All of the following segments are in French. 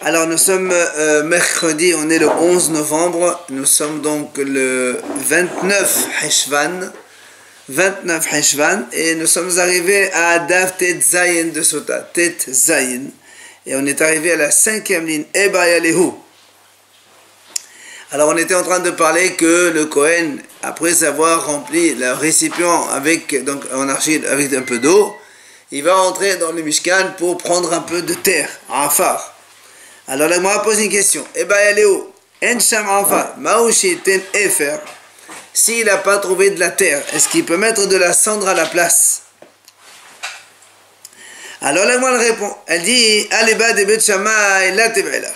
Alors nous sommes mercredi, on est le 11 novembre, nous sommes donc le 29 Heshvan et nous sommes arrivés à Daf Tet Zayin de Sota, Tet Zayin, et on est arrivé à la 5e ligne, Eba Yalehu. Alors on était en train de parler que le Kohen, après avoir rempli le récipient avec, donc, en argile avec un peu d'eau, il va entrer dans le Mishkan pour prendre un peu de terre, afar. Alors la Gemara pose une question. En sham afar, ma'ushi ten efer. S'il n'a pas trouvé de la terre, est-ce qu'il peut mettre de la cendre à la place? Alors la Gemara répond. Elle dit Aleba de Bet Shammai la tebelah.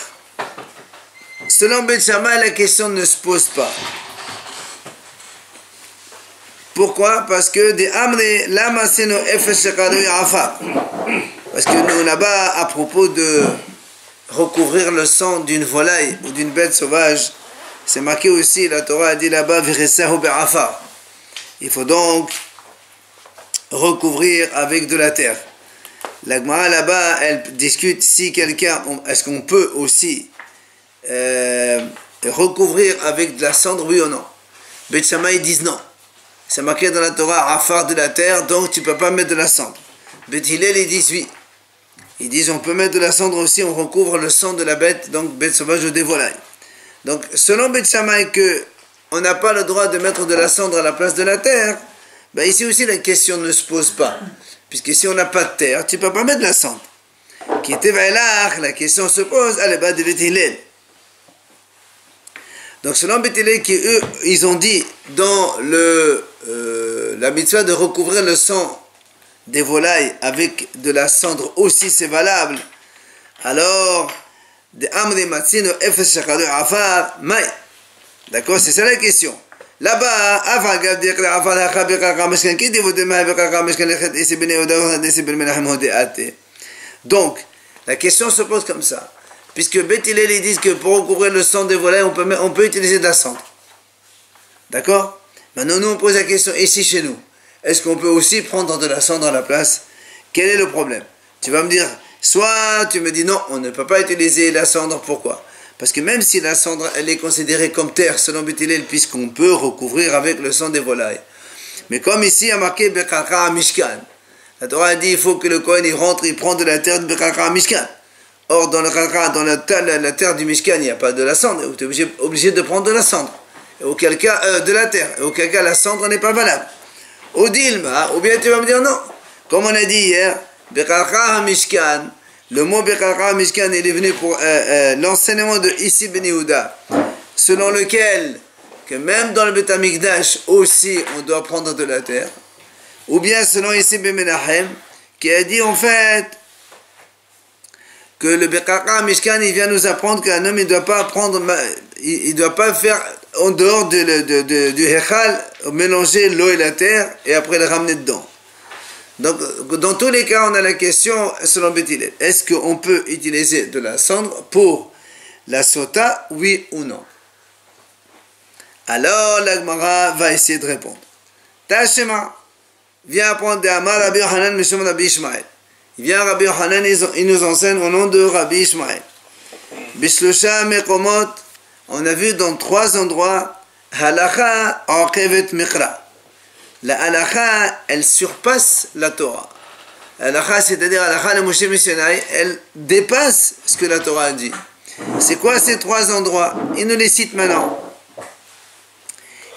Selon Bet Shammai, la question ne se pose pas. Pourquoi? Parce que des amre lama seno efer shekadu afar. Parce que nous là-bas, à propos de recouvrir le sang d'une volaille ou d'une bête sauvage, c'est marqué aussi, la Torah a dit là-bas, il faut donc recouvrir avec de la terre. La Gemara là-bas, elle discute si quelqu'un, est-ce qu'on peut aussi recouvrir avec de la cendre, oui ou non. Bet Shammai, ils disent non. C'est marqué dans la Torah, afar de la terre, donc tu ne peux pas mettre de la cendre. Bet Hillel, ils disent oui. Ils disent on peut mettre de la cendre aussi, on recouvre le sang de la bête, donc bête sauvage ou des volailles. Donc selon Bet Shammai que on n'a pas le droit de mettre de la cendre à la place de la terre, ben ici aussi la question ne se pose pas. Puisque si on n'a pas de terre, tu ne peux pas mettre de la cendre. Qui était la question se pose à la base de Bet Hillel. Donc selon Bet Hillel, qui eux, ils ont dit dans la mitzvah de recouvrir le sang des volailles avec de la cendre aussi, c'est valable. Alors, d'accord, c'est ça la question. Là-bas, donc, la question se pose comme ça. Puisque Bet Hillel, ils disent que pour recouvrir le sang des volailles, on peut utiliser de la cendre. D'accord? Maintenant, nous, on pose la question ici chez nous. Est-ce qu'on peut aussi prendre de la cendre à la place? Quel est le problème? Tu vas me dire, soit tu me dis non, on ne peut pas utiliser la cendre, pourquoi? Parce que même si la cendre, elle est considérée comme terre, selon Bet Hillel, puisqu'on peut recouvrir avec le sang des volailles. Mais comme ici, il y a marqué Bekaka Mishkan. La Torah a dit, il faut que le Kohen il rentre, il prend de la terre de Bekaka Mishkan. Or, dans la terre du Mishkan, il n'y a pas de la cendre, tu es obligé de prendre de la cendre. Et auquel cas, de la terre. Et auquel cas, la cendre n'est pas valable. Ou Dilma, ou bien tu vas me dire non. Comme on a dit hier, Bekaka Mishkan, le mot Bekaka Mishkan, il est venu pour l'enseignement de Issi Ben Yehuda, selon lequel, que même dans le Bet Hamikdash aussi, on doit prendre de la terre. Ou bien selon Issi Ben Menachem, qui a dit en fait, que le Bekaka Mishkan, il vient nous apprendre qu'un homme, il ne doit pas faire en dehors du Hechal, mélanger l'eau et la terre, et après le ramener dedans. Donc, dans tous les cas, on a la question, selon Bet Hillel, est-ce qu'on peut utiliser de la cendre pour la sota, oui ou non? Alors, la Gemara va essayer de répondre. Tashema, viens apprendre de Amar Rabbi Yochanan, Mishum Rabbi Ishmael. Il vient Rabbi Yochanan, il nous enseigne au nom de Rabbi Ishmael. Bishlosha Mekomot, on a vu dans 3 endroits, Halacha Akevet Mikra. La Halacha, elle surpasse la Torah. La Halacha, c'est-à-dire Halacha le Moshe Missionai, elle dépasse ce que la Torah a dit. C'est quoi ces 3 endroits? Il nous les cite maintenant.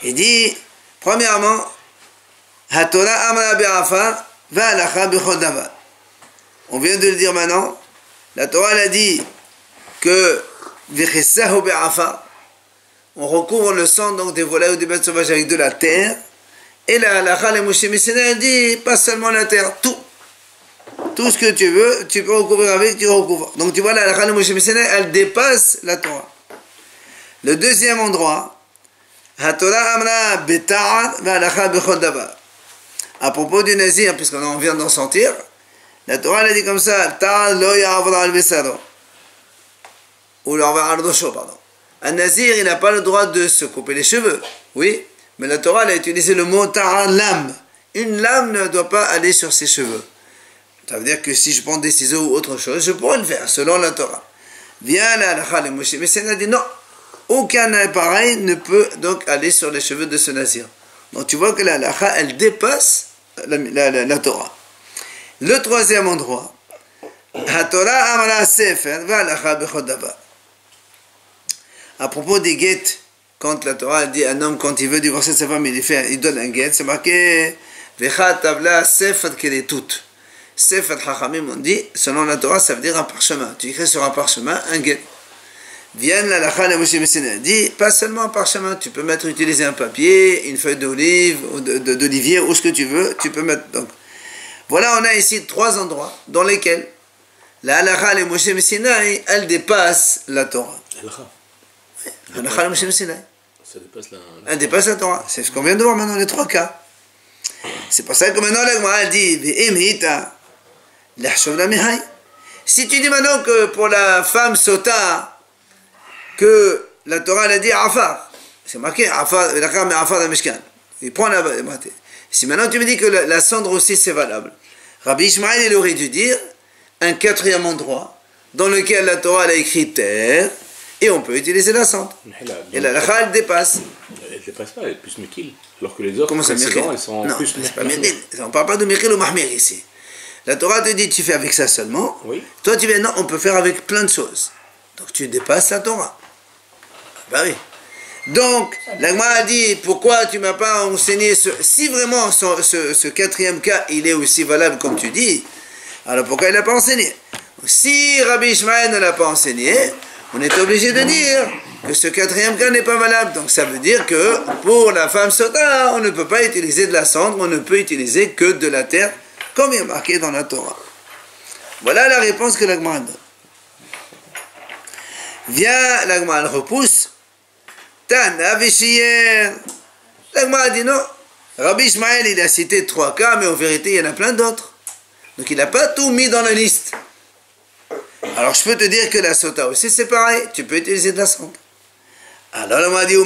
Il dit, premièrement, HaTorah Amra Be'afar, Va Halacha B'chol Davar. On vient de le dire maintenant. La Torah elle a dit que on recouvre le sang donc des volailles ou des bêtes sauvages avec de la terre. Et la halakha, les Moshe Missionnaire dit pas seulement la terre, tout. Tout ce que tu veux, tu peux recouvrir avec, tu recouvres. Donc tu vois, la halakha, les Moshe Missionnaire, elle dépasse la Torah. Le deuxième endroit, HaTorah Amra Beta'ar va halakha bechol davar. À propos du nazir, puisqu'on vient d'en sentir, la Torah elle a dit comme ça, Ta'al lo ya'avra al-besaro. Ou pardon. Un nazir, il n'a pas le droit de se couper les cheveux. Oui, mais la Torah elle a utilisé le mot ta'al lame. Une lame ne doit pas aller sur ses cheveux. Ça veut dire que si je prends des ciseaux ou autre chose, je pourrais le faire, selon la Torah. Vient la halakha de Moshe Messina a dit non, aucun appareil ne peut donc aller sur les cheveux de ce nazir. Donc tu vois que la halakha, elle dépasse la Torah. Le troisième endroit, la Torah amara sefer va halakha bechol davar. À propos des guettes, quand la Torah dit un homme, quand il veut divorcer de sa femme, il donne un guet, c'est marqué Vecha tavla sefer keletut. Sefer Chachamim, on dit, selon la Torah, ça veut dire un parchemin. Tu écris sur un parchemin un guet. Vienne la halakha de Moshe Messina dit, pas seulement un parchemin, tu peux utiliser un papier, une feuille d'olive, d'olivier, ou ce que tu veux, tu peux mettre. Donc, voilà, on a ici 3 endroits dans lesquels la halakha de Moshe Messina, elle dépasse la Torah. La halakha de Moshe Messina. Elle dépasse la Torah. C'est ce qu'on vient de voir maintenant, les 3 cas. C'est pour ça que maintenant la Gemara dit si tu dis maintenant que pour la femme sota, que la Torah a dit afar, c'est marqué afar, la femme afar dans Mishkan. Il prend la. Si maintenant tu me dis que la cendre aussi c'est valable, Rabbi Ishmael il aurait dû dire un 4e endroit dans lequel la Torah a écrit terre et on peut utiliser la cendre. Et la halakha elle dépasse. Elle ne dépasse pas, elle est plus mekil. Alors que les autres, comment ça, elles sont non, plus c'est pas mekil. On ne parle pas de mekil ou mahmir ici. La Torah te dit tu fais avec ça seulement. Oui. Toi tu dis non, on peut faire avec plein de choses. Donc tu dépasses la Torah. Bah oui. Donc, la Gemara a dit pourquoi tu ne m'as pas enseigné si vraiment ce 4e cas il est aussi valable comme tu dis, alors pourquoi il ne l'a pas enseigné? Si Rabbi Ishmael ne l'a pas enseigné, on est obligé de dire que ce 4e cas n'est pas valable. Donc ça veut dire que pour la femme sota, on ne peut pas utiliser de la cendre, on ne peut utiliser que de la terre, comme il est marqué dans la Torah. Voilà la réponse que la Gemara donne. Vient, la Gemara repousse. Tana Veshiyer. La Gemara dit non. Rabbi Ishmael, il a cité 3 cas, mais en vérité, il y en a plein d'autres. Donc il n'a pas tout mis dans la liste. Alors je peux te dire que la sota aussi c'est pareil, tu peux utiliser de la cendre. Alors on m'a dit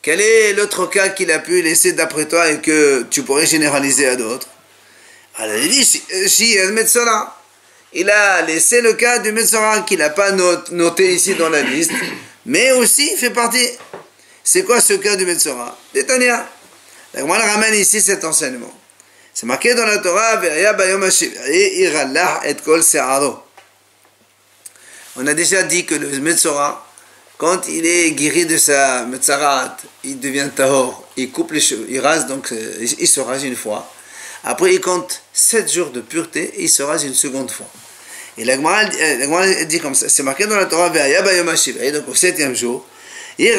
quel est l'autre cas qu'il a pu laisser d'après toi et que tu pourrais généraliser à d'autres? Alors il dit Shiyer Metzora. Il a laissé le cas du Metzora qu'il n'a pas noté ici dans la liste, mais aussi il fait partie. C'est quoi ce cas du Metzora? Détania. Moi je ramène ici cet enseignement. C'est marqué dans la Torah, on a déjà dit que le Metzora, quand il est guéri de sa Metzarat, il devient tahor, il coupe les cheveux, il rase, donc il se rase une fois. Après, il compte 7 jours de pureté et il se rase une seconde fois. Et la Gemara dit comme ça, c'est marqué dans la Torah, donc au 7e jour, il y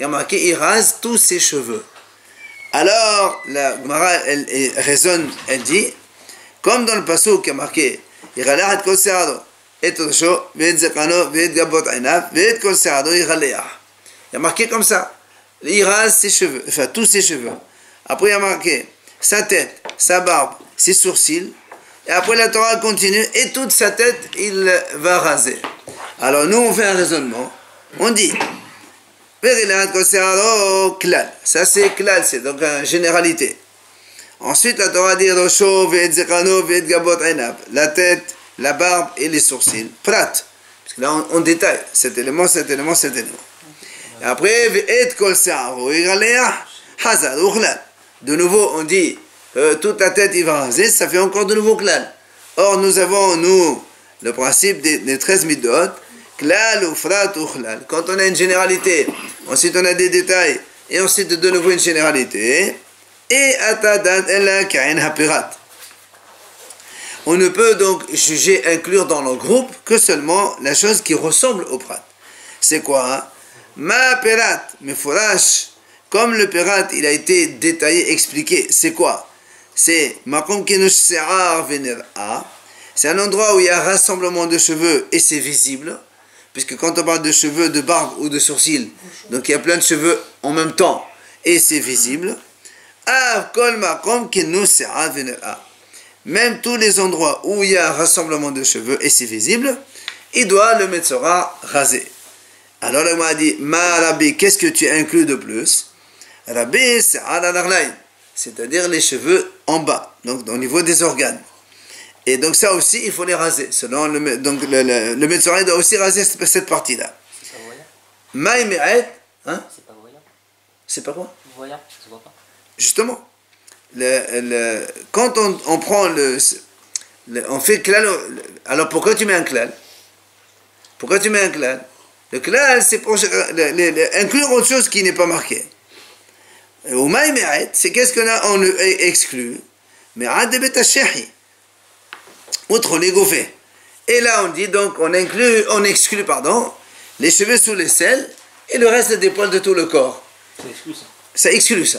a marqué, il rase tous ses cheveux. Alors, la Gemara, elle raisonne, elle dit, comme dans le pasuk qui a marqué, il y a marqué comme ça, il rase ses cheveux, enfin tous ses cheveux. Après, il y a marqué sa tête, sa barbe, ses sourcils, et après la Torah continue, et toute sa tête, il va raser. Alors, nous, on fait un raisonnement, on dit, ça c'est klal, c'est donc une généralité. Ensuite la Torah dit la tête, la barbe et les sourcils. Prat. Parce que là on détaille cet élément, cet élément, cet élément. Et après de nouveau on dit toute la tête il va raser, ça fait encore de nouveau klal. Or nous avons le principe des 13 midot. Klal ou frat ou chlal. Quand on a une généralité, ensuite on a des détails, et ensuite de nouveau une généralité, et atadan ella kain hapirat. On ne peut donc juger, inclure dans le groupe que seulement la chose qui ressemble au prat. C'est quoi? Ma pirat, meforash, comme le pirat il a été détaillé, expliqué, c'est quoi? C'est makom kenush se'ar vener'a. C'est un endroit où il y a un rassemblement de cheveux et c'est visible. Puisque quand on parle de cheveux, de barbe ou de sourcils, donc il y a plein de cheveux en même temps, et c'est visible. Même tous les endroits où il y a un rassemblement de cheveux et c'est visible, il doit le Metzora raser. Alors il m'a dit, ma Rabbi, qu'est-ce que tu inclus de plus? Rabbi, c'est c'est-à-dire les cheveux en bas, donc au niveau des organes. Et donc ça aussi, il faut les raser. Selon donc le Metzora doit aussi raser cette partie-là. C'est pas voyant. Maï Me'et, hein? C'est pas voyant. C'est pas quoi? Voyant, ça se voit pas. Justement, quand on prend on fait klal, alors pourquoi tu mets un klal? Pourquoi tu mets un klal? Le klal, c'est pour inclure autre chose qui n'est pas marqué. Au maï Me'et, c'est qu'est-ce qu'on a? On le exclut. Me'at de betashehi. Outre les gouffets. Et là, on dit donc, on exclut, les cheveux sous les selles et le reste des poils de tout le corps. Ça exclut ça. Ça exclut ça.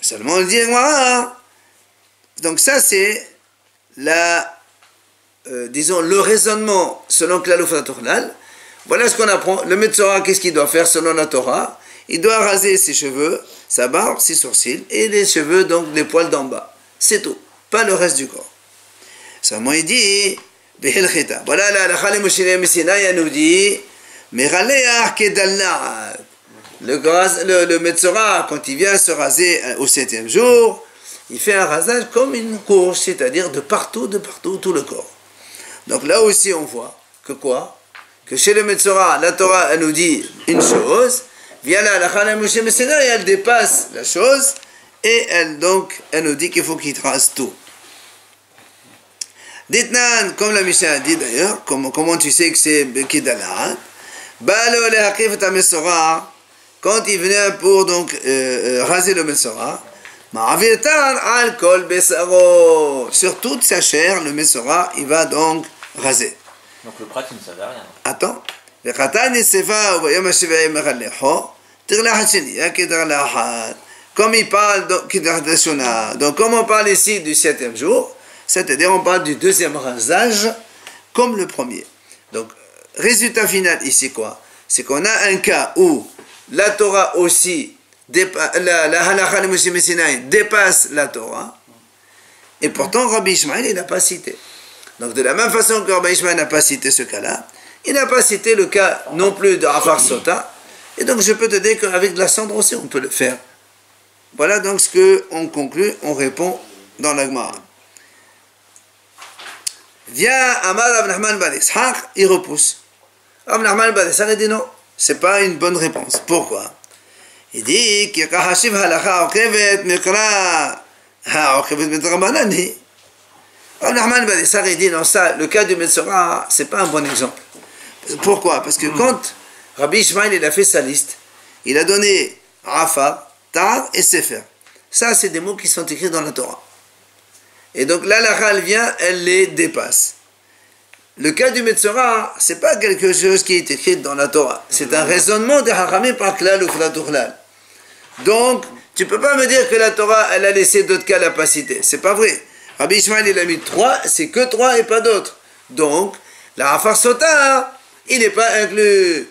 Seulement, on dit, donc ça, c'est disons, le raisonnement selon Klalouf la Tournal. Voilà ce qu'on apprend. Le Metzora, qu'est-ce qu'il doit faire selon la Torah? Il doit raser ses cheveux, sa barbe, ses sourcils et les cheveux, donc les poils d'en bas. C'est tout. Pas le reste du corps. Seulement il dit, voilà la halakha Moshe Messina nous dit, le Metzora, quand il vient se raser au 7e jour, il fait un rasage comme une courge, c'est-à-dire de partout, tout le corps. Donc là aussi on voit que quoi? Que chez le Metzora, la Torah elle nous dit une chose, via la halakha Moshe Messina et elle dépasse la chose, et elle nous dit qu'il faut qu'il rase tout. Ditnan, comme la Mishnah a dit d'ailleurs, comment tu sais que c'est Kedalat? Balo le hakif ta Metzora, quand il venait pour donc raser le Metzora, ma'avirtan al kol besaro, sur toute sa chair, le Metzora, il va donc raser. Donc le prat, il ne savait rien. Attends. Le khatan sefa ou yom hashivai mechalecho, tirlahat sheni, kedarlahat. Comme il parle donc comme on parle ici du 7e jour, c'est-à-dire on parle du 2e rasage comme le premier. Donc, résultat final ici quoi? C'est qu'on a un cas où la Torah aussi, la halakha de Moshe Messina dépasse la Torah, et pourtant Rabbi Ishmael il n'a pas cité. Donc de la même façon que Rabbi Ishmael n'a pas cité ce cas-là, il n'a pas cité le cas non plus de Afar Sota, et donc je peux te dire qu'avec de la cendre aussi on peut le faire. Voilà donc ce qu'on conclut, on répond dans la Gemara. Vient Amar Rav Nachman bar Yitzhak, il repousse. Rav Nachman bar Yitzhak dit non, c'est pas une bonne réponse. Pourquoi? Il dit que kahashiv halakha okevet mikra okevet mitrabanani. Rav Nachman bar Yitzhak dit non, ça, le cas du Metzora, c'est pas un bon exemple. Pourquoi? Parce que quand Rabbi Ishmael il a fait sa liste, il a donné Rafa, Tar et Sefer. Ça, c'est des mots qui sont écrits dans la Torah. Et donc l'halakha, elle vient, elle les dépasse. Le cas du Metzora, c'est pas quelque chose qui est écrit dans la Torah. C'est un raisonnement des Hachamim par klal ou flatourlal. Donc, tu peux pas me dire que la Torah, elle a laissé d'autres cas, la pas cité. C'est pas vrai. Rabbi Ishmael, il a mis 3, c'est que 3 et pas d'autres. Donc, la Afar Sota, il n'est pas inclus.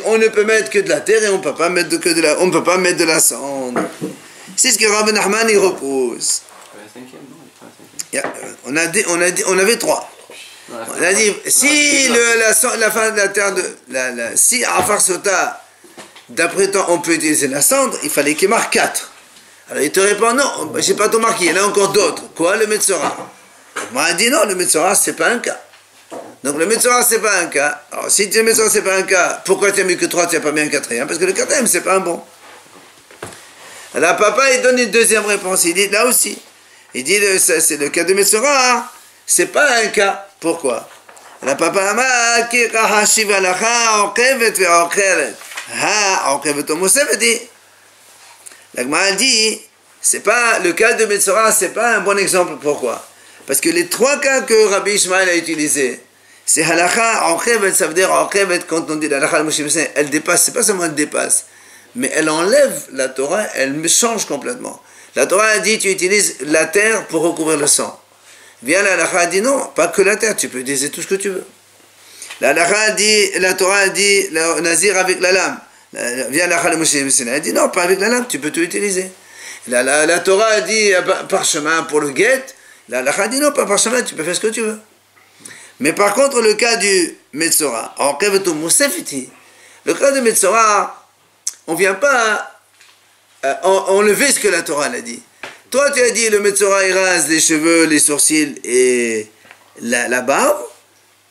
On ne peut mettre que de la terre et on ne peut pas mettre de la cendre. C'est ce que Rabbi Nachman il repose. On avait 3. On a dit si la fin de la terre si Afar Sota, d'après toi on peut utiliser la cendre, il fallait qu'il marque 4. Alors il te répond non, j'ai pas tout marqué, il y en a encore d'autres. Quoi, le Metzora? Moi il dit non, le Metzora c'est pas un cas. Donc le Metzora c'est pas un cas. Alors si le Metzora c'est pas un cas, pourquoi tu as mis que 3, tu n'as pas mis un 4e? Parce que le 4e c'est pas un bon. Alors papa il donne une deuxième réponse, il dit là aussi. Il dit c'est le cas de Metzora, c'est pas un cas. Pourquoi? Alors papa amar ki kahashiv halakha okevet ve'okeret. Ha okevet omosevedi. La Gemara dit, c'est pas le cas de Metzora, c'est pas un bon exemple. Pourquoi? Parce que les 3 cas que Rabbi Ishmael a utilisés, c'est halakha okevet, ça veut dire okevet, quand on dit la halakha Moshe Messina, elle dépasse, c'est pas seulement elle dépasse, mais elle enlève la Torah, elle me change complètement. La Torah a dit, tu utilises la terre pour recouvrir le sang. Bien la halakha a dit non, pas que la terre, tu peux utiliser tout ce que tu veux. La Torah a dit, le nazir avec la lame. Via la halakha Moshe Messina, elle dit non, pas avec la lame, tu peux tout utiliser. La Torah a dit parchemin pour le guet. La halakha a dit non, pas parchemin, tu peux faire ce que tu veux. Mais par contre, le cas du Metzora, le cas du Metzora, on ne vient pas enlever ce que la Torah a dit. Toi, tu as dit le Metzora, il rase les cheveux, les sourcils et la barbe,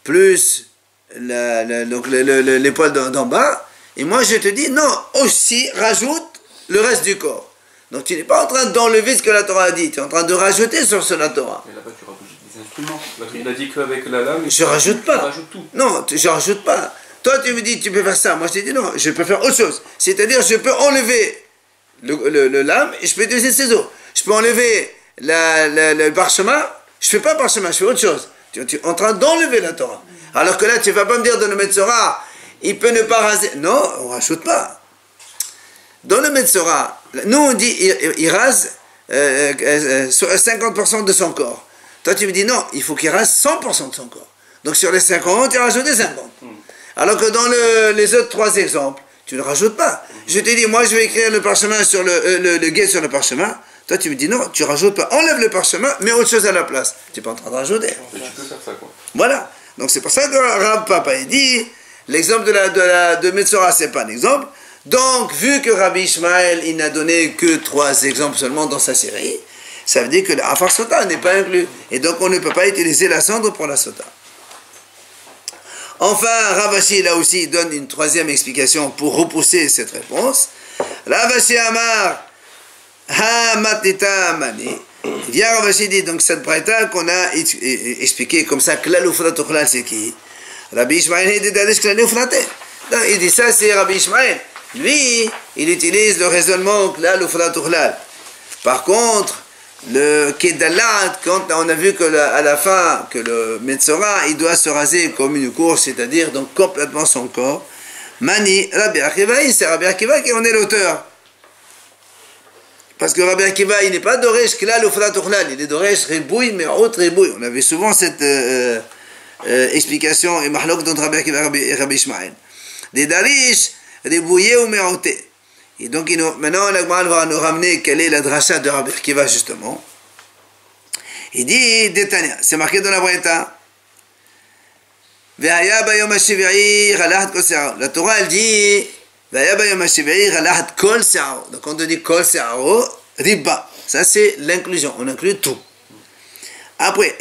plus donc les poils d'en bas. Et moi, je te dis, non, aussi, rajoute le reste du corps. Donc, tu n'es pas en train d'enlever ce que la Torah a dit. Tu es en train de rajouter sur ce la Torah. Mais là-bas, tu rajoutes des instruments. Il a dit qu'avec la lame, je rajoute pas. Tu rajoutes tout. Non, je rajoute pas. Toi, tu me dis, tu peux faire ça. Moi, je te dis, non, je peux faire autre chose. C'est-à-dire, je peux enlever le lame et je peux utiliser le ciseau. Je peux enlever le parchemin. Je fais pas parchemin, je fais autre chose. Tu es en train d'enlever la Torah. Alors que là, tu ne vas pas me dire dans le Metzora, il peut ne pas raser. Non, on ne rajoute pas. Dans le Metzora, nous on dit, il rase 50% de son corps. Toi, tu me dis, non, il faut qu'il rase 100% de son corps. Donc sur les 50, tu rajoutes les 50. Alors que dans les autres 3 exemples, tu ne rajoutes pas. Je te dis, moi, je vais écrire le parchemin sur le guet sur le parchemin. Toi, tu me dis, non, tu rajoutes pas. Enlève le parchemin, mets autre chose à la place. Tu n'es pas en train de rajouter. Tu peux faire ça, quoi. Voilà. Donc c'est pour ça que Rav Papa dit, l'exemple de Metzora, c'est pas un exemple. Donc, vu que Rabbi Ishmael, il n'a donné que 3 exemples seulement dans sa série, ça veut dire que la Afar Sota n'est pas inclus. Et donc, on ne peut pas utiliser la cendre pour la Sota. Enfin, Rav Ashi, là aussi, il donne une 3e explication pour repousser cette réponse. Rav Ashi Amar, Ha Matita Mani. Vient Rav Ashi dit, donc cette braïta qu'on a expliqué comme ça, Klal Ufrat Uchlal, c'est qui? Rabbi Ishmael, il dit ça, c'est Rabbi Ishmael. Lui, il utilise le raisonnement Klal Ufrat Uchlal. Par contre, le Kedalat, quand on a vu que à la fin, que le Metzora, il doit se raser comme une course, c'est-à-dire donc complètement son corps. Mani, Rabbi Akiva, c'est Rabbi Akiva qui en est l'auteur. Parce que Rabbi Akiva, il n'est pas Doresh Klal Ufrat Uchlal, il est Doresh Riboui, mais autre Riboui. On avait souvent cette explication et Mahlok d'entre Rabbi Akiva et Rabbi Ishmael. Des Darish, Ribouye ou Me'oté. Et donc, maintenant, l'Agmal va nous ramener quelle est la dracha de Rabbi Akiva, justement. Il dit, Détania, c'est marqué dans la Braïta. La Torah, elle dit, donc, quand on dit Kol Se'aro, Riba. Ça, c'est l'inclusion. On inclut tout. Après,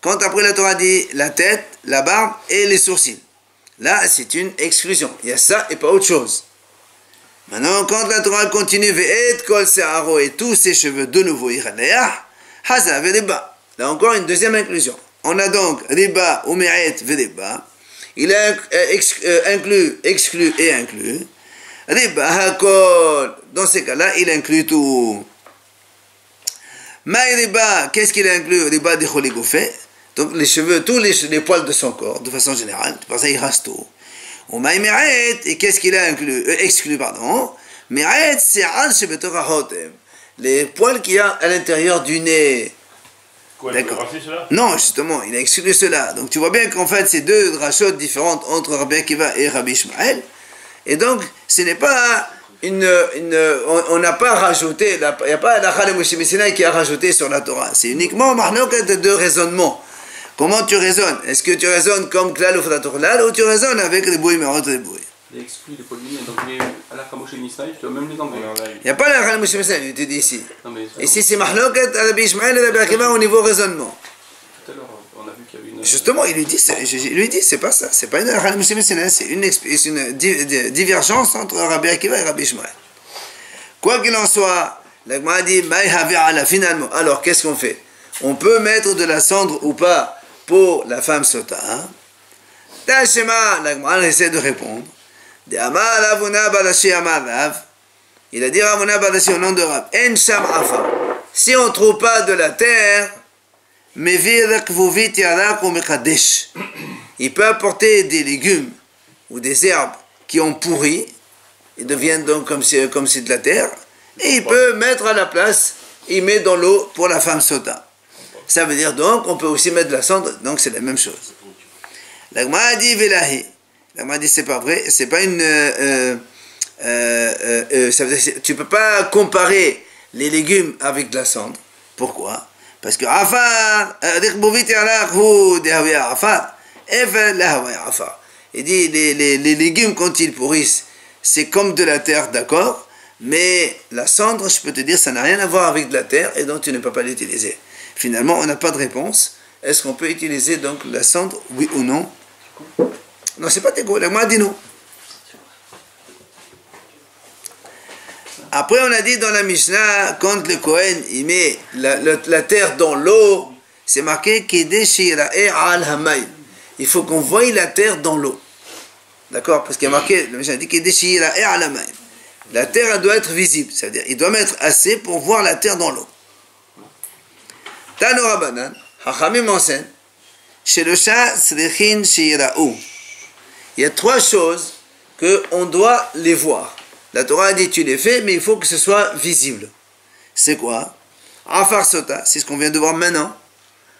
quand après la Torah dit la tête, la barbe et les sourcils. Là, c'est une exclusion. Il y a ça et pas autre chose. Maintenant, quand la Torah continue, et tous ses cheveux de nouveau, là encore une deuxième inclusion. On a donc riba ou me'et v'riba. Il a inclus, exclu et inclus. Riba hakol. Dans ces cas-là, il inclut tout. Maï riba, qu'est-ce qu'il inclut? Riba de choligofé. Donc les cheveux, tous les poils de son corps, de façon générale, pour ça il rase tout. Ou maï me'et, et qu'est-ce qu'il a exclu, pardon? Me'et, c'est al shebetora hotem. Les poils qu'il y a à l'intérieur du nez. Quoi, il peut raser cela? Non, justement, il a exclu cela. Donc tu vois bien qu'en fait, c'est 2 drachotes différentes entre Rabbi Akiva et Rabbi Ishmael. Et donc, ce n'est pas on n'a pas rajouté, il n'y a pas la Chale Moshe Messina qui a rajouté sur la Torah. C'est uniquement Mahnokat de raisonnement. Comment tu raisonnes? Est-ce que tu raisonnes comme Klal ou Fratorlal ou tu raisonnes avec les bouilles, mais autres bouilles? Il exclut les poils du nez, donc à la Moshe Messina, tu dois même les enlever. Il n'y a pas la Chale Moshe Messina, je te dis ici. Non, mais Ici, c'est Mahnokat, Rabbi Ishmael et Rabbi Akiva au niveau raisonnement. tout à l'heure, on a vu qu'il y avait une. Justement, il lui dit, c'est pas ça, c'est pas une Chale Moshe Messina, c'est une divergence entre Rabbi Akiva et Rabbi Ishmael. Quoi qu'il en soit, l'Agma dit, finalement, alors qu'est-ce qu'on fait? On peut mettre de la cendre ou pas pour la femme sota. Tashema, l'Agma essaie de répondre. Il a dit Ravuna Badashi au nom de Rav. En sham afa. Si on ne trouve pas de la terre, il peut apporter des légumes ou des herbes qui ont pourri. Ils deviennent donc comme si de la terre. Et il peut mettre à la place, il met dans l'eau pour la femme sota. Ça veut dire donc, on peut aussi mettre de la cendre, donc c'est la même chose. L'Agma a dit Velahi. L'Agma a dit c'est pas vrai, c'est pas une. Ça veut dire, tu peux pas comparer les légumes avec de la cendre. Pourquoi? Parce que Afar, il dit les légumes quand ils pourrissent, c'est comme de la terre, d'accord, Mais la cendre, je peux te dire, ça n'a rien à voir avec de la terre et donc tu ne peux pas l'utiliser. Finalement, on n'a pas de réponse. Est-ce qu'on peut utiliser donc la cendre, oui ou non? Non, c'est pas Teko, la Gemara dit non. Après, on a dit dans la Mishnah, quand le Kohen il met la terre dans l'eau, c'est marqué il faut qu'on voie la terre dans l'eau. D'accord? Parce qu'il y a marqué, la Mishnah dit la terre elle doit être visible, c'est-à-dire il doit mettre assez pour voir la terre dans l'eau. Tano Rabbanan, Hachamim enseigne, chez le chat, il y a trois choses qu'on doit les voir. La Torah a dit tu les fais, mais il faut que ce soit visible. C'est quoi? Afar Sota, c'est ce qu'on vient de voir maintenant.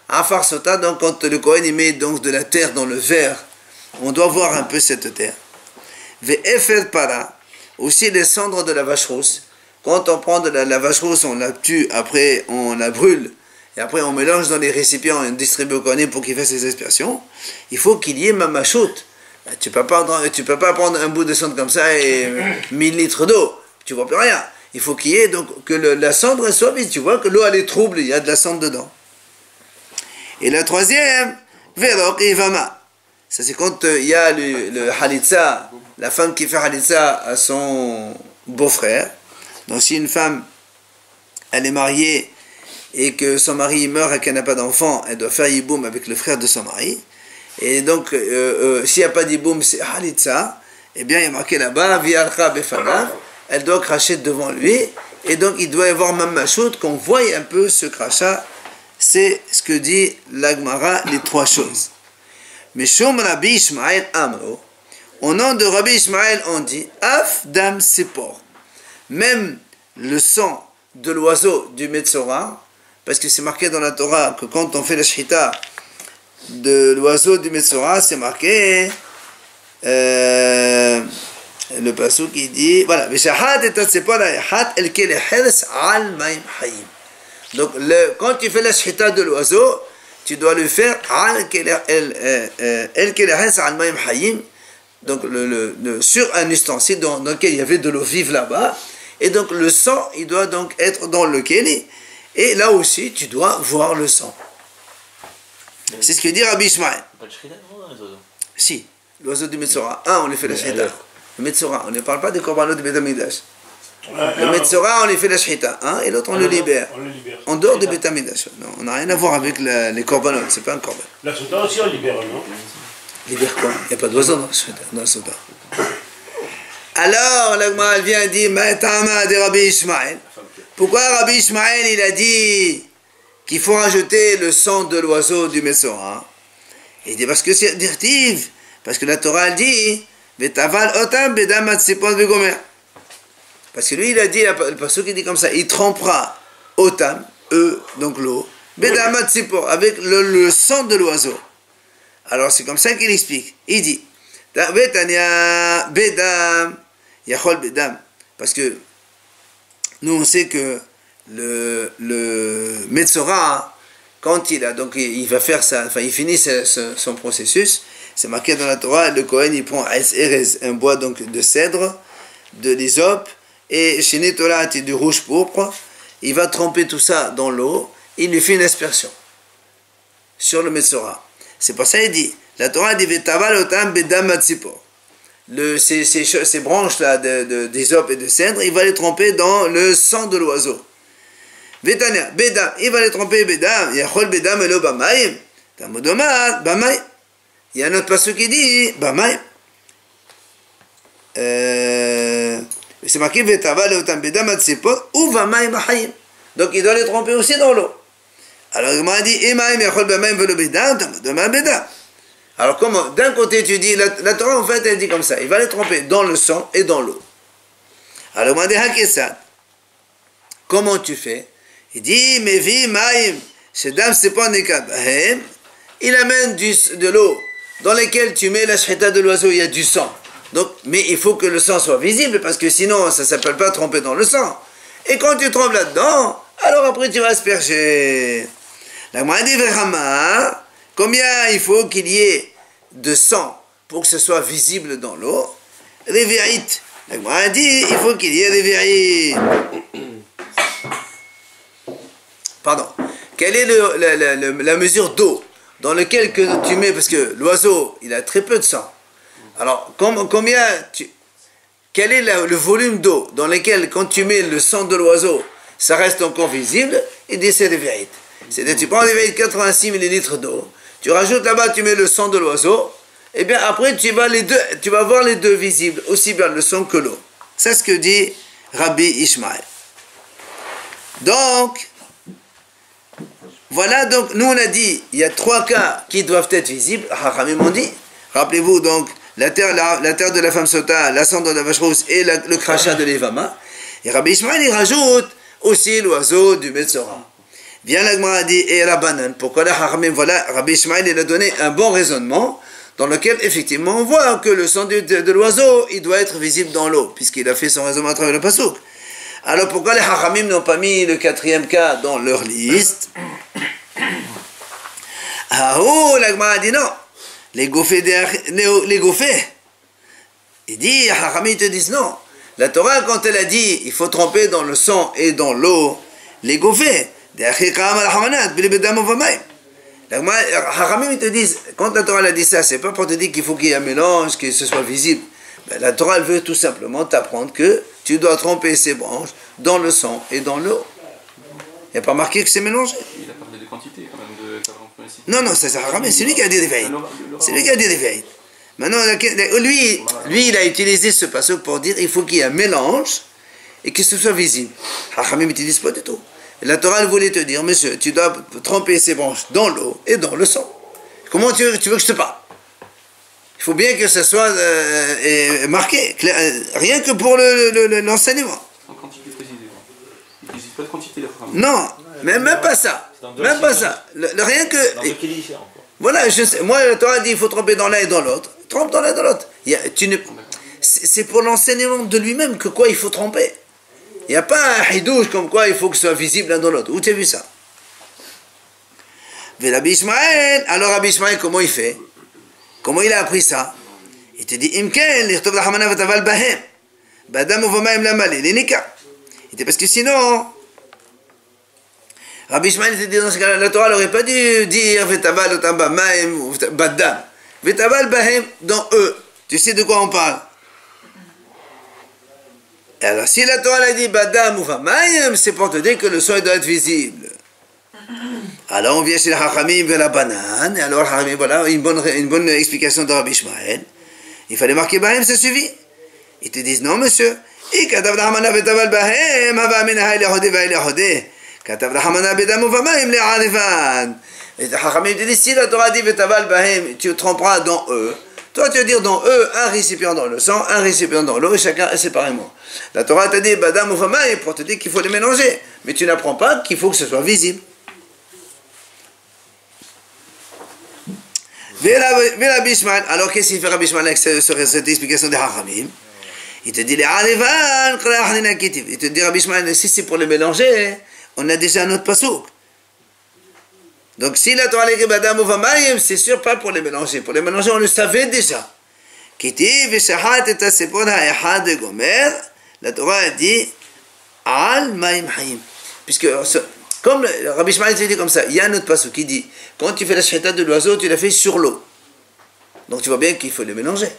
Afar Sota, donc quand le Kohen il met donc de la terre dans le verre, on doit voir un peu cette terre. Ve'efer para, aussi les cendres de la vache rousse. Quand on prend de la vache rousse, on la tue, après on la brûle, et après on mélange dans les récipients et on distribue au Kohen pour qu'il fasse ses aspersions. Il faut qu'il y ait mamachout. Tu peux pas prendre un bout de cendre comme ça et 1000 litres d'eau. Tu vois plus rien. Il faut qu'il y ait donc que la cendre soit vide. Tu vois que l'eau elle est trouble, il y a de la cendre dedans. Et la troisième, verok et vama. Ça c'est quand il y a le halitza, la femme qui fait halitza à son beau-frère. Donc si une femme, elle est mariée et que son mari meurt et qu'elle n'a pas d'enfant, elle doit faire yiboum avec le frère de son mari. Et donc, s'il n'y a pas d'iboum, c'est halitza, eh bien, il y a marqué là-bas, vialcha befanav, elle doit cracher devant lui, et donc il doit y avoir mamachout, qu'on voie un peu ce crachat. C'est ce que dit l'Agmara, les trois choses. Mais Shom Rabbi Ishmael Amro, au nom de Rabbi Ishmael, on dit, Af dam sepor, même le sang de l'oiseau du Metzora, parce que c'est marqué dans la Torah que quand on fait la shchita, de l'oiseau du Metzora, c'est marqué le pasuk qui dit voilà, donc quand tu fais la shchita de l'oiseau, tu dois le faire donc sur un ustensile dans lequel il y avait de l'eau vive là-bas, et donc le sang il doit donc être dans le keli, et là aussi tu dois voir le sang. C'est ce que dit Rabbi Ishmael. Pas de shrita, non, dans les oiseaux. Si, l'oiseau du Metzora. Un, on lui fait la shchita. Le Metzora, on ne parle pas des korbanot du Beit Hamikdash. Le Metzora, on lui fait la shchita. Un, et l'autre, on le libère. On le libère. En dehors du Beit Hamikdash. Non, on n'a rien à voir avec les korbanot, c'est pas un korban. La Sota aussi, on libère, non? Libère quoi? Il n'y a pas d'oiseau dans la Sota. Alors, l'Agma, elle vient dire, Ma'atama de Rabbi Ishmael. Pourquoi Rabbi Ishmael, il a dit qu'il faut rajouter le sang de l'oiseau du Metzora? Il dit parce que c'est directive, parce que la Torah elle dit parce que lui il a dit, le pasuk qui dit comme ça, il trempera otam, donc l'eau, avec le sang de l'oiseau. Alors c'est comme ça qu'il explique. Il dit parce que nous on sait que le Metzora, quand il va faire ça, enfin il finit son processus, c'est marqué dans la Torah, le Kohen il prend un bois donc de cèdre, de l'hysope, et chez Torah du rouge pourpre, il va tremper tout ça dans l'eau, il lui fait une aspersion sur le Metzora. C'est pour ça qu'il dit, la Torah dit ces branches là d'hysope et de cèdre, il va les tremper dans le sang de l'oiseau. Vetania, Beda, il va les tromper, Beda, Yachol Beda Melo Bamaim, Tamodomar, Bamaim. Il y a un autre passage qui dit, Bamaim. C'est marqué, Vetava Leotam Beda Matsipot, ou Bamaim Mahaim. Donc il doit les tromper aussi dans l'eau. Alors il m'a dit, Emaim Yachol Bamaim Velo Beda, Tamodomar Beda. Alors comment? D'un côté tu dis, la Torah en fait elle dit comme ça, il va les tromper dans le sang et dans l'eau. Alors il m'a dit, Hakesat, comment tu fais? Il dit, Mevi Maïm, Shedam Sepon Nekabahem, il amène de l'eau dans laquelle tu mets la shchita de l'oiseau, il y a du sang. Donc, mais il faut que le sang soit visible, parce que sinon, ça ne s'appelle pas tremper dans le sang. Et quand tu trempes là-dedans, alors après tu vas asperger. La Gemara dit, Vechama, combien il faut qu'il y ait de sang pour que ce soit visible dans l'eau? Revi'it La Gemara dit, il faut qu'il y ait des vérités. Pardon. Quelle est la mesure d'eau dans laquelle que tu mets, parce que l'oiseau, il a très peu de sang. Alors, quel est le volume d'eau dans lequel, quand tu mets le sang de l'oiseau, ça reste encore visible? Il dit, c'est des vérités. C'est-à-dire, tu prends des vérités 86 millilitres d'eau, tu rajoutes là-bas, tu mets le sang de l'oiseau, et bien après, tu vas voir les deux visibles, aussi bien le sang que l'eau. C'est ce que dit Rabbi Ishmael. Donc, voilà, donc, nous on a dit, il y a 3 cas qui doivent être visibles. Hachamim ont dit, rappelez-vous donc, la terre de la femme sota, la cendre de la vache rousse et le crachat de l'Evama. Et Rabbi Ishmael, il rajoute aussi l'oiseau du Metzora. Bien la Gemara dit, et la banane. Pourquoi là, Hachamim, voilà, Rabbi Ishmael, il a donné un bon raisonnement, dans lequel, effectivement, on voit que le sang de l'oiseau, il doit être visible dans l'eau, puisqu'il a fait son raisonnement à travers le pasouk. Alors pourquoi les Hachamim n'ont pas mis le 4e cas dans leur liste? Ah oh, la Gemara dit non. Les gofés, il dit, les Hachamim te disent non. La Torah, quand elle a dit, il faut tremper dans le sang et dans l'eau, les gofés, les Hachamim te disent, quand la Torah a dit ça, c'est pas pour te dire qu'il faut qu'il y ait un mélange, que ce soit visible. Ben, la Torah, elle veut tout simplement t'apprendre que tu dois tremper ces branches dans le sang et dans l'eau. Il n'y a pas marqué que c'est mélangé. Il a parlé de quantité quand même de 40 ici. Non, c'est Hachamim, c'est lui qui a dit des vérités. C'est lui qui a dit des vérités. Maintenant, lui, il a utilisé ce passage pour dire qu'il faut qu'il y ait un mélange et que ce soit visible. Hachamim ne t'utilise pas du tout. Et la Torah, elle voulait te dire, monsieur, tu dois tremper ces branches dans l'eau et dans le sang. Comment tu veux que je te parle? Il faut bien que ce soit marqué, rien que pour l'enseignement. En quantité précisée. Il ne précise pas de quantité, la femme. Non, même pas ça. Même pas ça. Rien que... Dans deux cas différents. Voilà, moi, la Torah dit il faut tremper dans l'un et dans l'autre. Trempe dans l'un et dans l'autre. C'est pour l'enseignement de lui-même que quoi il faut tremper. Il n'y a pas un hidouche comme quoi il faut que ce soit visible l'un dans l'autre. Où tu as vu ça? Mais Rabbi Ishmael, alors Rabbi Ishmael, comment il fait? Comment il a appris ça? Il te dit, Imken, l'irtov la hamana vataval bahem, badam uvamayim lamali, l'énika. Il dit, parce que sinon, Rabbi Ishmael te dit, dans ce cas-là, la Torah n'aurait pas dû dire, vataval otam bamaim, badam, vataval bahem, dans eux. Tu sais de quoi on parle? Et alors, si la Torah a dit, badam uvamayim, c'est pour te dire que le sang doit être visible. Alors on vient chez les Hachamim vers la banane, et alors Hachamim, voilà, une bonne explication de Rabbi Ishmael. Il fallait marquer Bahem, ça suffit. Ils te disent non, monsieur. Si la Torah dit Vetaval Bahem, tu tremperas dans eux. Toi, tu vas dire dans eux, un récipient dans le sang, un récipient dans l'eau, et chacun séparément. La Torah t'a dit Badam Uvamaim pour te dire qu'il faut les mélanger. Mais tu n'apprends pas qu'il faut que ce soit visible. Rabbi Ishmael, alors qu'est-ce qu'il fait Rabbi Ishmael avec cette explication des Hachamim? Il te dit il te dit Rabbi Ishmael, si c'est pour les mélanger, on a déjà un autre pasouk. Donc si la Torah écrit Badam Uvamayim, c'est sûr pas pour les mélanger. Pour les mélanger, on le savait déjà. La Torah a dit Al Maim Hayim. Puisque comme Rabbi Ishmael dit comme ça, il y a un autre passage qui dit quand tu fais la shchita de l'oiseau, tu la fais sur l'eau. Donc tu vois bien qu'il faut les mélanger.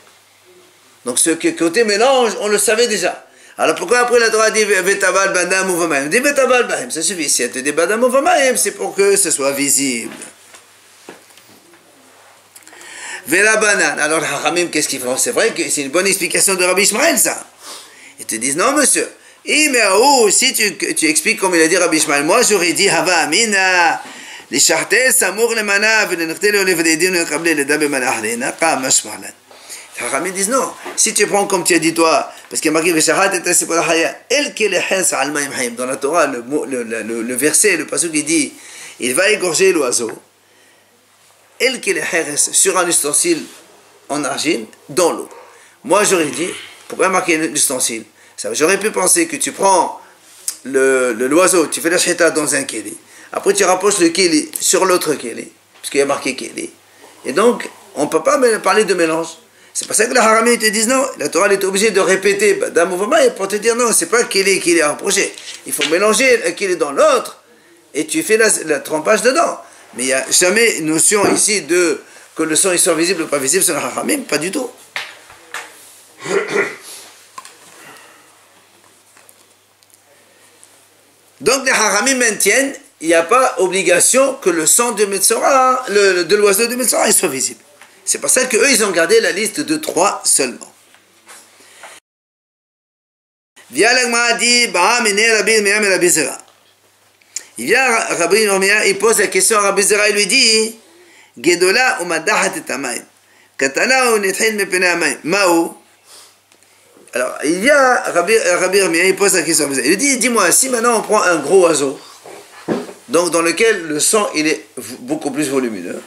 Donc ce côté mélange, on le savait déjà. Alors pourquoi après la Torah dit Vetaval Badam Uvamayim? Dit Vetaval Bahem, ça suffit. Si elle te dit Badam Uvamayim, c'est pour que ce soit visible. Vela banane. Alors Hachamim, qu'est-ce qu'ils font? C'est vrai que c'est une bonne explication de Rabbi Ishmael, ça. Ils te disent non, monsieur. Si tu expliques comme il a dit Rabbi Ishmael, moi j'aurais dit Hava Amina, les chartel, Samour, les mana, les nechtel, les vededim, les kablé, les dabe, manahléna, pas mashmarlan. Les Hachamim disent non. Si tu prends comme tu as dit toi, parce qu'il y a marqué Veshahat et Tasipolahaya, El Kelehes Almaim Haim, dans la Torah, le verset, le passage qui dit il va égorger l'oiseau, El Kelehes, sur un ustensile en argile, dans l'eau. Moi j'aurais dit, pourquoi marquer l'ustensile? J'aurais pu penser que tu prends l'oiseau, tu fais la shchita dans un kéli, après tu rapproches le kéli sur l'autre kéli, puisqu'il y a marqué kéli. Et donc, on ne peut pas parler de mélange. C'est pour ça que les haramim te disent non, la Torah elle est obligée de répéter d'un mouvement pour te dire non, c'est pas qu'il est approché. Il faut mélanger qu'il est dans l'autre et tu fais la trempage dedans. Mais il n'y a jamais une notion ici de que le sang il soit visible ou pas visible sur le haramim, pas du tout. Donc les haramim maintiennent, il n'y a pas obligation que le sang de Metzora, de l'oiseau de Metzora, il soit visible. C'est pour ça qu'eux, ils ont gardé la liste de 3 seulement. Via l'agma dit, il vient Rabbi Yirmiyah, il pose la question à Rabbi Zera, il lui dit, Gedola umadahat et amayim, katana ou nithin mepene amayim, mao. Alors, il vient Rabbi Yirmiyah, il pose la question à Rabbi Zera, il lui dit, dis-moi, si maintenant on prend un gros oiseau, donc dans lequel le sang il est beaucoup plus volumineux,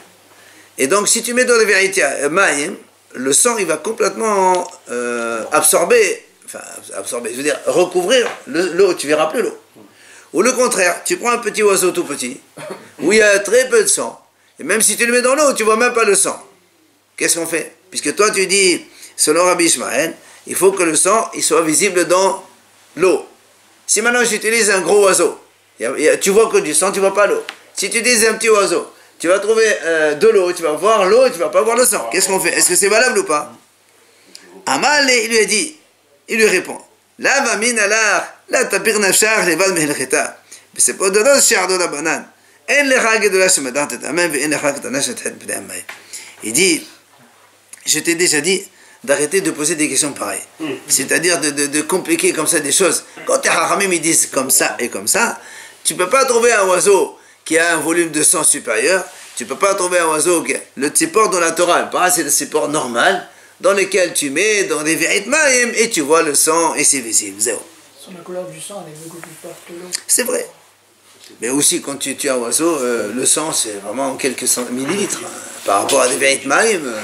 et donc si tu mets dans le vérité maïm, le sang il va complètement absorber, je veux dire recouvrir l'eau, tu verras plus l'eau. Ou le contraire, tu prends un petit oiseau tout petit, où il y a très peu de sang, et même si tu le mets dans l'eau, tu vois même pas le sang. Qu'est-ce qu'on fait? Puisque toi tu dis, selon Rabbi Ishmael, il faut que le sang il soit visible dans l'eau. Si maintenant j'utilise un gros oiseau, tu vois que du sang, tu vois pas l'eau. Si tu utilises un petit oiseau, tu vas trouver de l'eau, tu vas voir l'eau, tu vas pas voir le sang. Qu'est-ce qu'on fait? Est-ce que c'est valable ou pas? Amal, il lui a dit, il lui répond, la va min alar, la tapir nafshar, les val mehelcheta. Mais c'est pas de l'eau, shiardo la banane. En le rag de la chemedat et amen, en le rag de la chemedat et amen. Il dit, je t'ai déjà dit d'arrêter de poser des questions pareilles. C'est-à-dire de compliquer comme ça des choses. Quand les haramim ils disent comme ça et comme ça, tu peux pas trouver un oiseau qui a un volume de sang supérieur, tu peux pas trouver un oiseau qui a le tsipor dans la Torah, c'est le tsipor normal, dans lequel tu mets dans des vérités maïm et tu vois le sang et c'est visible, zéro. Sur la couleur du sang, elle est beaucoup plus forte que l'eau. C'est vrai. Mais aussi quand tu tues un oiseau, le sang c'est vraiment quelques millilitres. Par rapport à des vérités maïm.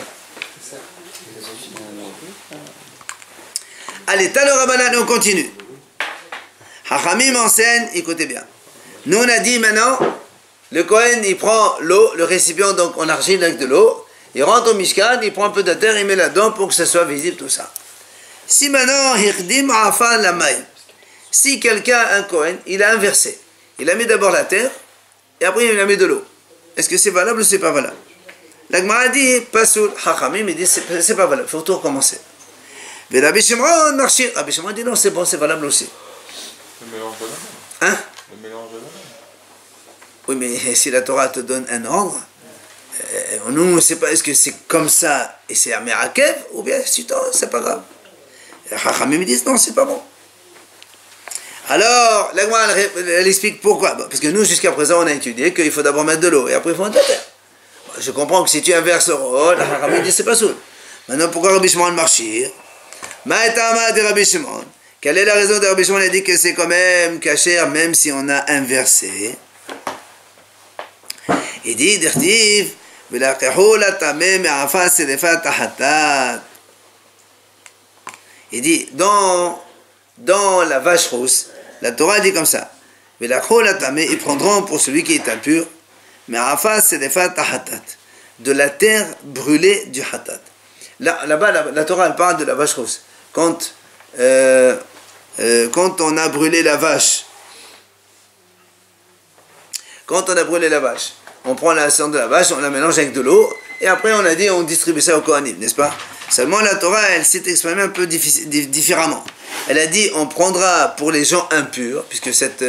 Allez, Talo Rabbanan, on continue. Hachamim enseigne, écoutez bien. Nous on a dit maintenant, le Kohen il prend l'eau, le récipient donc en argile avec de l'eau, il rentre au Mishkan, il prend un peu de terre, il met là-dedans pour que ça soit visible tout ça. Si maintenant, Hirdim Afan la maï, si quelqu'un, un Kohen, il a inversé, il a mis d'abord la terre, et après il a mis de l'eau. Est-ce que c'est valable ou c'est pas valable? La Gemara dit, Pasoul, Hachamim, il dit c'est pas valable, il faut tout recommencer. Mais Rabbi Shimon marchir, Rabbi Shimon dit non, c'est bon, c'est valable aussi. Le mélange de la Hein? Le mélange de la Oui, mais si la Torah te donne un ordre, nous, on ne sait pas, est-ce que c'est comme ça et c'est un Merakev, ou bien c'est pas grave. Les Chachamim me disent non, c'est pas bon. Alors, la Gemara, elle explique pourquoi. Parce que nous, jusqu'à présent, on a étudié qu'il faut d'abord mettre de l'eau et après il faut mettre de la terre. Je comprends que si tu inverses le rôle, les Chachamim disent c'est pas soul. Maintenant, pourquoi Rabbi Shimon marchir? Ma'etama de Rabbi Shimon. Quelle est la raison de Rabbi Shimon? Il a dit que c'est quand même caché, même si on a inversé. Il dit, d'Irtiv, il dit, dans la vache rousse, la Torah dit comme ça, ils prendront pour celui qui est impur, de la terre brûlée du hatat. Là-bas, la Torah elle parle de la vache rousse. Quand on a brûlé la vache, on prend la cendre de la vache, on la mélange avec de l'eau, et après on a dit on distribue ça au Kohanim, n'est-ce pas? Seulement la Torah, elle s'est exprimée un peu différemment. Elle a dit on prendra pour les gens impurs, puisque cette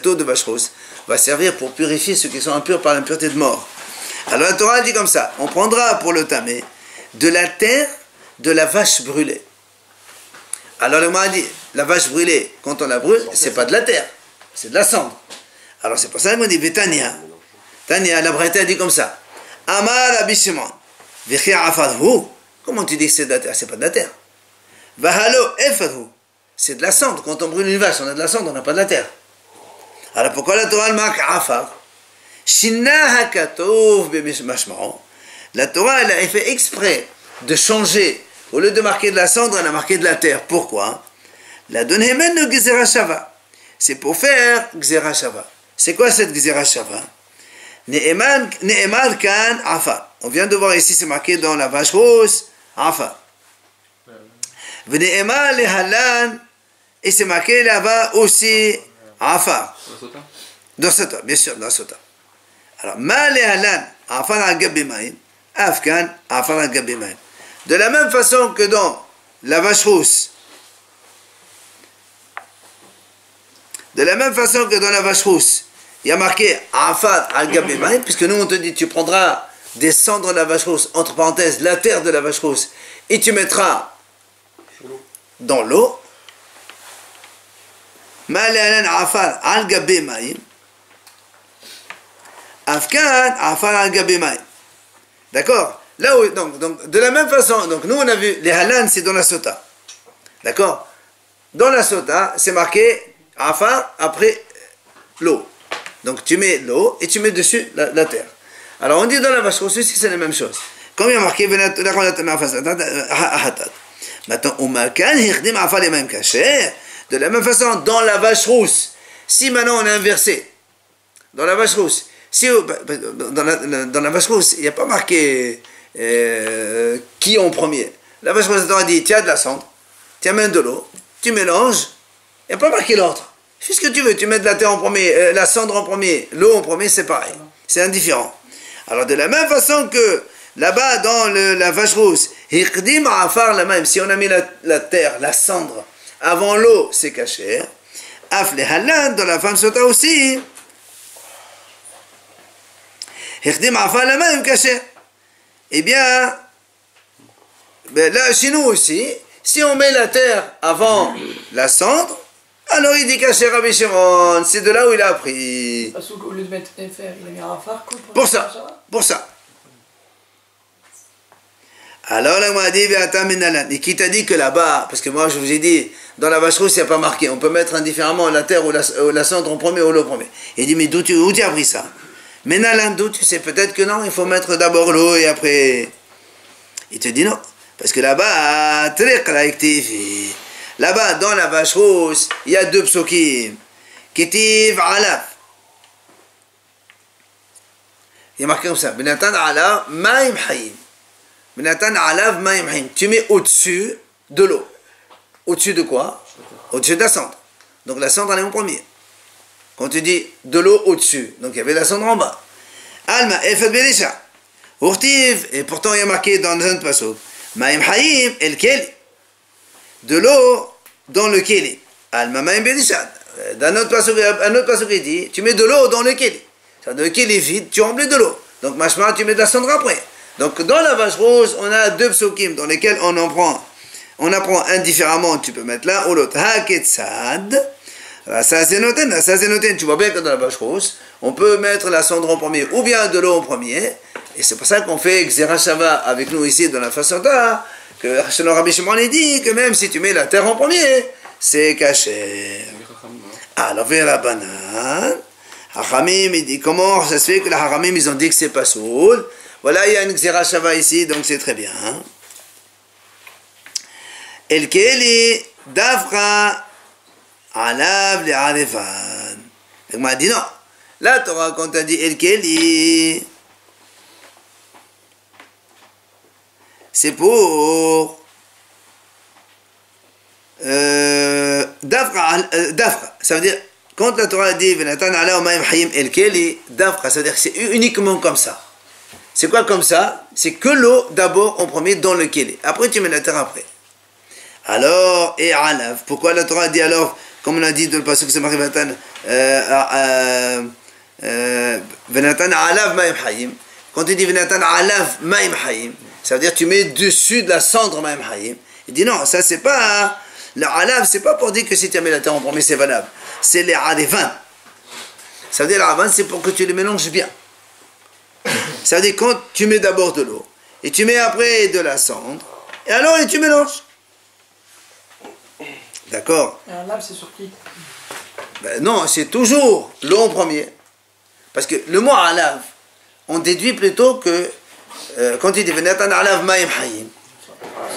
eau de vache rousse va servir pour purifier ceux qui sont impurs par l'impureté de mort. Alors la Torah dit comme ça, on prendra pour le tamé de la terre de la vache brûlée. Alors le m'a dit, la vache brûlée, quand on la brûle, c'est pas de la terre, c'est de la cendre. Alors c'est pour ça qu'on dit Betania. Tania, la Braïta a dit comme ça. Amar Rabbi Shimon. Comment tu dis que c'est de la terre? C'est pas de la terre. Vahalo efadhu. C'est de la cendre. Quand on brûle une vache, on a de la cendre, on n'a pas de la terre. Alors pourquoi la Torah marque Afar? Shinna hakatov b'mashma'o. La Torah, elle a fait exprès de changer. Au lieu de marquer de la cendre, elle a marqué de la terre. Pourquoi? La donhemen de Gzera Shava. C'est pour faire Gzera Shava. C'est quoi cette Gzera Shava? Ne'emar kan Afar. On vient de voir ici, c'est marqué dans la vache rousse, Afar. V'ne'ema lehalan, et c'est marqué là-bas aussi Afar. La sota. Dans Sota, bien sûr, dans Sota. Alors, ma lehalan, Afar al-Gabimaïm, Afkan, Afar al-Gabimaïm. De la même façon que dans la vache rousse, de la même façon que dans la vache rousse, il y a marqué Afar al-Gabimaïm, puisque nous on te dit, tu prendras des cendres de la vache rousse, entre parenthèses, la terre de la vache rousse, et tu mettras dans l'eau. Ma lehalan Afar al-Gabimaïm, Afkan, Afar al-Gabimaïm. D'accord? Là où, donc, de la même façon, donc nous on a vu, les halan c'est dans la sota. D'accord? Dans la sota, c'est marqué Afar après l'eau. Donc tu mets l'eau et tu mets dessus la terre. Alors on dit dans la vache rousse aussi c'est la même chose. Comme il y a marqué, maintenant, de la même façon, dans la vache rousse, si maintenant on a inversé, dans la vache rousse, si, dans la vache rousse, il n'y a pas marqué qui en premier. La vache rousse, on a dit, tu as de la cendre, tu amènes de l'eau, tu mélanges, il n'y a pas marqué l'ordre. Fais ce que tu veux, tu mets de la terre en premier, la cendre en premier, l'eau en premier, c'est pareil. C'est indifférent. Alors de la même façon que là-bas dans la vache rousse, si on a mis la terre, la cendre, avant l'eau, c'est caché. Af le halal, dans la femme sota aussi. Eh bien, là, chez nous aussi, si on met la terre avant la cendre, alors il dit caché Rabbi Shimon, c'est de là où il a appris. Parce qu'au lieu de mettre FR, il a mis Arafar. Pour ça, pour ça. Alors là, on m'a dit, et qui t'a dit que là-bas, parce que moi je vous ai dit, dans la vache rousse, il n'y a pas marqué, on peut mettre indifféremment la terre ou la cendre en premier ou l'eau en premier. Il dit, mais où tu as appris ça? Mais Nalan, d'où tu sais peut-être que non, il faut mettre d'abord l'eau et après. Il te dit non, parce que là-bas, là-bas, dans la vache rousse, il y a deux psokim. Ketiv alaf. Il y a marqué comme ça, Benatan alaf ma'im hayim. Benatan alaf ma'im hayim. Tu mets au-dessus de l'eau. Au-dessus de quoi? Au-dessus de la cendre. Donc la cendre, elle est en premier. Quand tu dis de l'eau au-dessus, donc il y avait la cendre en bas. Alma, efet belisha. Urtiv, et pourtant il y a marqué dans un pasuk, Ma'im hayim el keli. De l'eau dans le keli. Alma ma'im belisha. Dans un autre pasuk il dit, tu mets de l'eau dans le keli. Dans le keli vide, tu remplis de l'eau. Donc machma, tu mets de la cendre après. Donc dans la vache rose, on a deux psukim dans lesquels on apprend indifféremment, tu peux mettre l'un ou l'autre. Haketsad. Ça c'est noté, tu vois bien que dans la vache rousse, on peut mettre la cendre en premier ou bien de l'eau en premier, et c'est pour ça qu'on fait Xera Shava avec nous ici dans la Fasanta, que selon Rabbi Shimon il dit que même si tu mets la terre en premier, c'est caché. Alors, vers la banane, Hachamim il dit comment ça se fait que les Hachamim ils ont dit que c'est pas soul. Voilà, il y a une Xera Shava ici, donc c'est très bien. El Keli Davra. Alav le Arefan. Donc, m'a dit non. La Torah, quand on dit El Keli, c'est pour Dafra. Ça veut dire, quand la Torah dit Venatan ala Omaim Hayim El Keli, Dafra, ça veut dire que c'est uniquement comme ça. C'est quoi comme ça? C'est que l'eau d'abord en premier dans le Keli. Après, tu mets la terre après. Alors, et Alav. Pourquoi la Torah dit alors? Comme on a dit dans le passage que c'est marqué Venatan alav ma'im hayim. Quand tu dis Venatan alav ma'im hayim, ça veut dire tu mets dessus de la cendre ma'im hayim. Il dit non, ça c'est pas. Le alav, c'est pas pour dire que si tu mets la terre en premier, c'est valable. C'est les arevin. Ça veut dire les arevin, c'est pour que tu les mélanges bien. Ça veut dire quand tu mets d'abord de l'eau, et tu mets après de la cendre, et alors tu mélanges. D'accord? Et un lave, c'est sur qui? Ben non, c'est toujours l'eau en premier. Parce que le mot alav, on déduit plutôt que quand il dit Venatan alav ma'im hayim,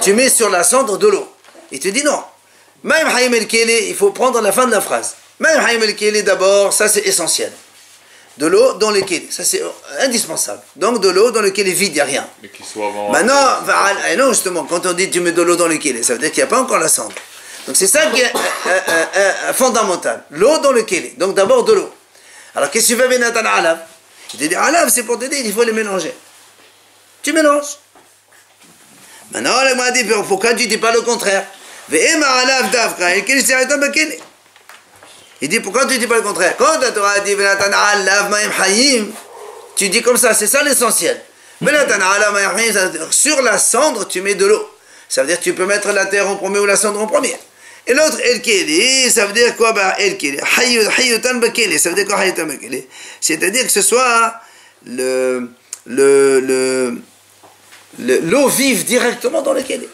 tu mets sur la cendre de l'eau. Il te dit non. Ma'im hayim el keli, il faut prendre la fin de la phrase. Ma'im hayim el keli d'abord, ça c'est essentiel. De l'eau dans le kélé. Ça, c'est indispensable. Donc, de l'eau dans le kélé vide, il n'y a rien. Mais qu'il soit avant. Maintenant, non, justement, quand on dit tu mets de l'eau dans le kélé, ça veut dire qu'il n'y a pas encore la cendre. Donc, c'est ça qui est fondamental. L'eau dans le kélé. Donc, d'abord de l'eau. Alors, qu'est-ce que tu fais avec Nathan Alav? Il te dit, Alav, c'est pour te dire, il faut les mélanger. Tu mélanges. Maintenant, il m'a dit, pourquoi tu ne dis pas le contraire? Il dit, pourquoi tu ne dis pas le contraire? Quand la Torah dit, tu dis comme ça, c'est ça l'essentiel. Sur la cendre, tu mets de l'eau. Ça veut dire que tu peux mettre la terre en premier ou la cendre en premier. Et l'autre, El Keli, ça veut dire quoi? El Keli. Hayyutan Bakeli. Ça veut dire quoi? Hayyutan Bakeli. C'est-à-dire que ce soit l'eau vive directement dans le Keli.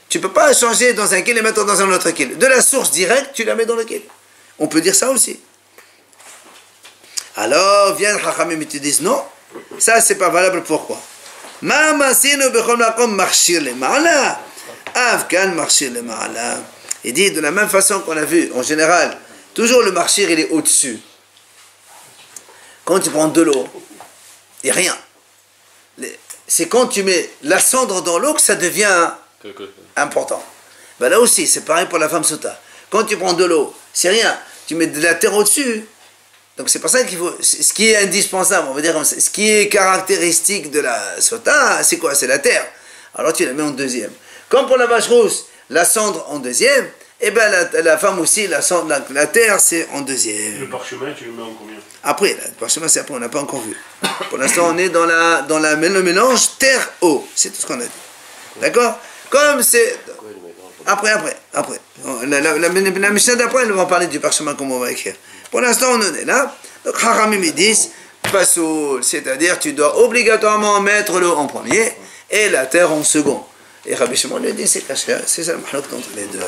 Tu ne peux pas changer dans un Keli et mettre dans un autre Keli. De la source directe, tu la mets dans le Keli. On peut dire ça aussi. Alors, viennent Chachamim et te disent non, ça c'est pas valable. Pourquoi? Il dit de la même façon qu'on a vu, en général, toujours le marchir il est au-dessus. Quand tu prends de l'eau, il n'y a rien. C'est quand tu mets la cendre dans l'eau que ça devient important. Ben là aussi, c'est pareil pour la femme sota. Quand tu prends de l'eau, c'est rien. Tu mets de la terre au-dessus. Donc c'est pour ça qu'il faut, ce qui est indispensable, on va dire comme ça, ce qui est caractéristique de la sota, c'est quoi? C'est la terre. Alors tu la mets en deuxième. Comme pour la vache rousse, la cendre en deuxième, et bien la femme aussi, la terre c'est en deuxième. Le parchemin, tu le mets en combien? Après, le parchemin c'est après, on n'a pas encore vu. Pour l'instant on est dans le mélange terre-eau, c'est tout ce qu'on a dit. D'accord? Comme c'est... Après. La mission d'après, elle va parler du parchemin comme on va écrire. Pour l'instant, on en est là. Donc, Haramim ils disent, pasoul, c'est-à-dire tu dois obligatoirement mettre l'eau en premier et la terre en second. Et Rabbi Shimon lui dit, c'est caché, c'est ça le mahlok entre les deux.